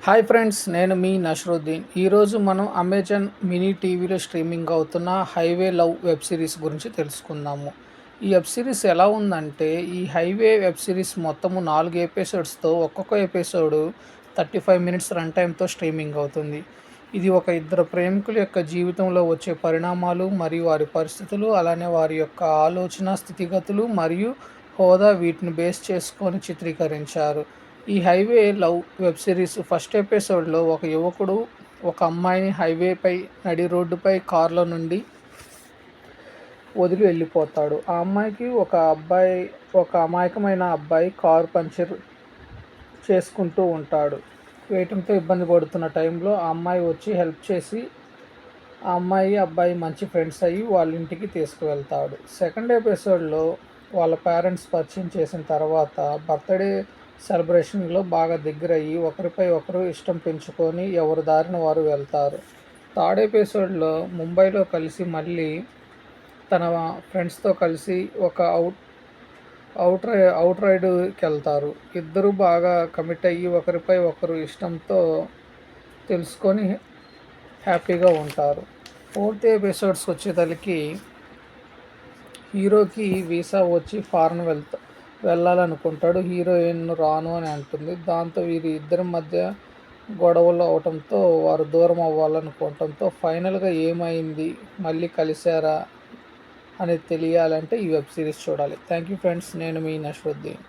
Hi friends, నేను మీ నషరుద్దీన్. ఈరోజు మనం అమెజాన్ మినీ టీవీలో స్ట్రీమింగ్ అవుతున్న హైవే లవ్ వెబ్ సిరీస్ గురించి తెలుసుకుందాము. ఈ వెబ్ సిరీస్ ఎలా ఉందంటే, ఈ హైవే వెబ్ సిరీస్ మొత్తము 4 ఎపిసోడ్స్‌తో ఒక్కొక్క ఎపిసోడు 35 మినిట్స్ రన్ టైమ్‌తో స్ట్రీమింగ్ అవుతుంది. ఇది ఒక ఇద్దరు ప్రేమికుల యొక్క జీవితంలో వచ్చే పరిణామాలు మరియు వారి పరిస్థితులు, అలానే వారి యొక్క ఆలోచన స్థితిగతులు మరియు హోదా వీటిని బేస్ చేసుకొని చిత్రీకరించారు. ఈ highway love web series first ఎపిసోడ్‌లో ఒక యువకుడు ఒక అమ్మాయిని హైవేపై నడి రోడ్డుపై కార్‌లో నుండి వదిలి వెళ్ళిపోతాడు. ఆ అమ్మాయికి ఒక అమాయకమైన అబ్బాయి కారు పంక్చర్ చేసుకుంటూ ఉంటాడు. వేయటంతో ఇబ్బంది పడుతున్న టైంలో ఆ అమ్మాయి వచ్చి హెల్ప్ చేసి ఆ అమ్మాయి, అబ్బాయి మంచి ఫ్రెండ్స్ అయ్యి వాళ్ళ ఇంటికి తీసుకువెళ్తాడు. సెకండ్ ఎపిసోడ్‌లో వాళ్ళ పేరెంట్స్ పరిచయం చేసిన తర్వాత బర్త్‌డే సెలబ్రేషన్‌లో బాగా దగ్గరయ్యి ఒకరిపై ఒకరు ఇష్టం పెంచుకొని ఎవరి దారిన వారు వెళ్తారు. థర్డ్ ఎపిసోడ్‌లో ముంబైలో కలిసి మళ్ళీ తన ఫ్రెండ్స్‌తో కలిసి ఒక అవుట్ రైడ్‌కెళ్తారు. ఇద్దరు బాగా కమిట్ అయ్యి ఒకరిపై ఒకరు ఇష్టంతో తెలుసుకొని హ్యాపీగా ఉంటారు. ఫోర్త్ ఎపిసోడ్స్‌కి వచ్చేసరికి హీరోకి వీసా వచ్చి ఫారెన్ వెళ్ళాలనుకుంటాడు. హీరోయిన్ రాను అని అంటుంది. దాంతో వీరి ఇద్దరి మధ్య గొడవలు అవటంతో వారు దూరం అవ్వాలనుకోవటంతో ఫైనల్‌గా ఏమైంది, మళ్ళీ కలిసారా అనేది తెలియాలంటే ఈ వెబ్ సిరీస్ చూడాలి. థ్యాంక్ యూ ఫ్రెండ్స్, నేను మీ నశ్రుద్దీన్.